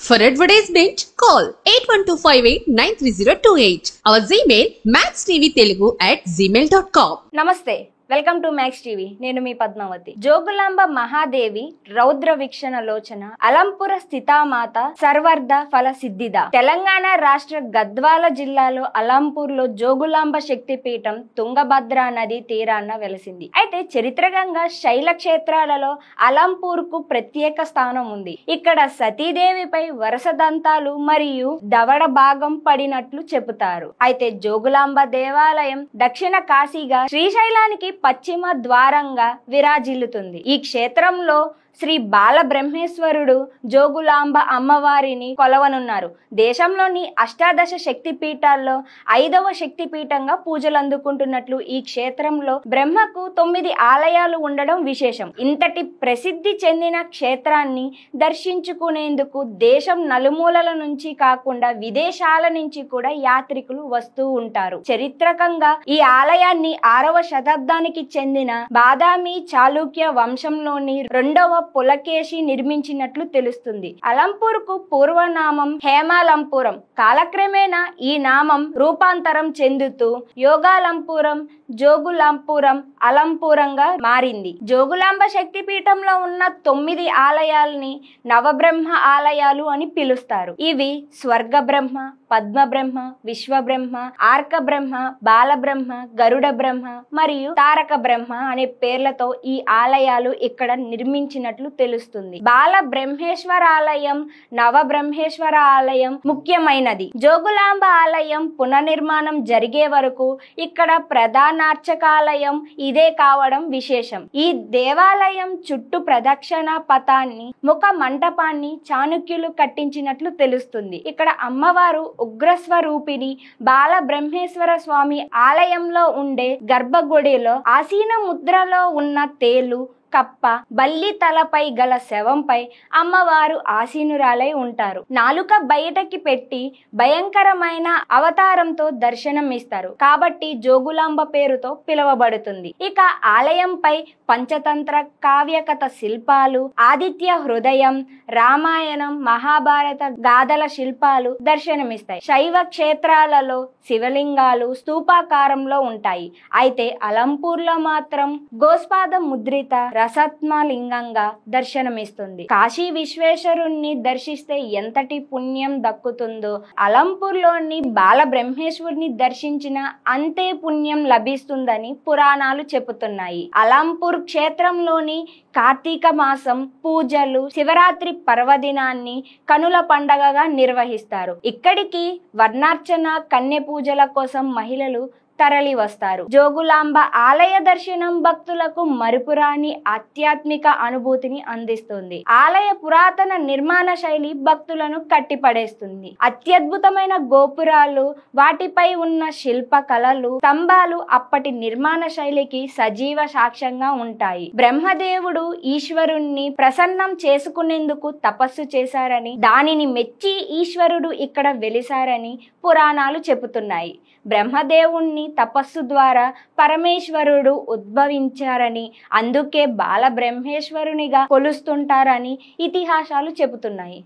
For advertisement, call 8125893028. Our Gmail maxtvtelugu@gmail.com. నమస్తే, welcome to max TV. నేను మీ పద్మావతి. జోగులాంబ మహాదేవి రౌద్ర వీక్షణ లోచన అలంపుర స్థితామాత సర్వర్ధ ఫల సిద్ధిద. తెలంగాణ రాష్ట్ర గద్వాల జిల్లాలో అలంపూర్ లో జోగులాంబ శక్తిపీఠం తుంగభద్ర నది తీరాన వెలసింది. అయితే చరిత్రకంగా శైల క్షేత్రాలలో అలంపూర్ కు ప్రత్యేక స్థానం ఉంది. ఇక్కడ సతీదేవిపై వరుస దంతాలు మరియు దవడ భాగం పడినట్లు చెబుతారు. అయితే జోగులాంబ దేవాలయం దక్షిణ కాశీగా శ్రీశైలానికి పశ్చిమ ద్వారంగా విరాజిల్లుతుంది. ఈ క్షేత్రంలో శ్రీ బాలబ్రహ్మేశ్వరుడు జోగులాంబ అమ్మవారిని కొలవనున్నారు. దేశంలోని అష్టాదశ శక్తి పీఠాల్లో 5వ శక్తి పీఠంగా పూజలు అందుకుంటున్నట్లు ఈ క్షేత్రంలో బ్రహ్మకు 9 ఆలయాలు ఉండడం విశేషం. ఇంతటి ప్రసిద్ధి చెందిన క్షేత్రాన్ని దర్శించుకునేందుకు దేశం నలుమూలల నుంచి కాకుండా విదేశాల నుంచి కూడా యాత్రికులు వస్తూ ఉంటారు. చరిత్రకంగా ఈ ఆలయాన్ని 6వ శతాబ్దానికి చెందిన బాదామి చాళుక్య వంశంలోని 2వ పులకేశి నిర్మించినట్లు తెలుస్తుంది. అలంపూర్ కు పూర్వనామం హేమాలంపురం. కాలక్రమేణా ఈ నామం రూపాంతరం చెందుతూ యోగాలంపురం, జోగులాంపురం, అలంపురంగా మారింది. జోగులాంబ శక్తిపీఠంలో ఉన్న 9 ఆలయాల్ని నవబ్రహ్మ ఆలయాలు అని పిలుస్తారు. ఇవి స్వర్గ బ్రహ్మ, పద్మ బ్రహ్మ, విశ్వబ్రహ్మ, ఆర్క బ్రహ్మ, బాలబ్రహ్మ, గరుడ బ్రహ్మ మరియు తారక బ్రహ్మ అనే పేర్లతో ఈ ఆలయాలు ఇక్కడ నిర్మించినట్లు తెలుస్తుంది. బాల బ్రహ్మేశ్వర ఆలయం, నవ బ్రహ్మేశ్వర ఆలయం ముఖ్యమైనది. జోగులాంబ ఆలయం పునర్నిర్మాణం జరిగే వరకు ఇక్కడ ప్రధానార్చకాలయం ఇదే కావడం విశేషం. ఈ దేవాలయం చుట్టూ ప్రదక్షిణ పథాన్ని, ముఖ మంటపాన్ని చాణుక్యులు కట్టించినట్లు తెలుస్తుంది. ఇక్కడ అమ్మవారు ఉగ్రస్వరూపిణి. బాల బ్రహ్మేశ్వర స్వామి ఆలయంలో ఉండే గర్భగుడిలో ఆసీన ముద్రలో ఉన్న తేలు, కప్ప, బల్లి తలపై గల శవంపై అమ్మవారు ఆసీనురాలై ఉంటారు. నాలుక బయటకి పెట్టి భయంకరమైన అవతారంతో దర్శనం ఇస్తారు కాబట్టి జోగులాంబ పేరుతో పిలువబడుతుంది. ఇక ఆలయంపై పంచతంత్ర కావ్యకథ శిల్పాలు, ఆదిత్య హృదయం, రామాయణం, మహాభారత గాథల శిల్పాలు దర్శనమిస్తాయి. శైవ క్షేత్రాలలో శివలింగాలు స్తూపాకారంలో ఉంటాయి. అయితే అలంపూర్లో మాత్రం గోస్పాద ముద్రిత రసత్మలింగంగా దర్శనమిస్తుంది. కాశీ విశ్వేశ్వరుణ్ణి దర్శిస్తే ఎంతటి పుణ్యం దక్కుతుందో అలంపూర్లోని బాల బ్రహ్మేశ్వరుని దర్శించిన అంతే పుణ్యం లభిస్తుందని పురాణాలు చెబుతున్నాయి. అలంపూర్ క్షేత్రంలోని కార్తీక మాసం పూజలు, శివరాత్రి పర్వదినాన్ని కనుల పండగగా నిర్వహిస్తారు. ఇక్కడికి వర్ణార్చన, కన్య పూజల కోసం మహిళలు తరలి వస్తారు. జోగులాంబ ఆలయ దర్శనం భక్తులకు మరుపురాని ఆధ్యాత్మిక అనుభూతిని అందిస్తుంది. ఆలయ పురాతన నిర్మాణ శైలి భక్తులను కట్టిపడేస్తుంది. అత్యద్భుతమైన గోపురాలు, వాటిపై ఉన్న శిల్ప కళలు, స్తంభాలు అప్పటి నిర్మాణ శైలికి సజీవ సాక్ష్యంగా ఉంటాయి. బ్రహ్మదేవుడు ఈశ్వరుణ్ణి ప్రసన్నం చేసుకునేందుకు తపస్సు చేశారని, దానిని మెచ్చి ఈశ్వరుడు ఇక్కడ వెలిసారని పురాణాలు చెబుతున్నాయి. బ్రహ్మదేవుణ్ణి తపస్సు ద్వారా పరమేశ్వరుడు ఉద్భవించారని, అందుకే బాల బ్రహ్మేశ్వరునిగా కొలుస్తుంటారని ఇతిహాసాలు చెబుతున్నాయి.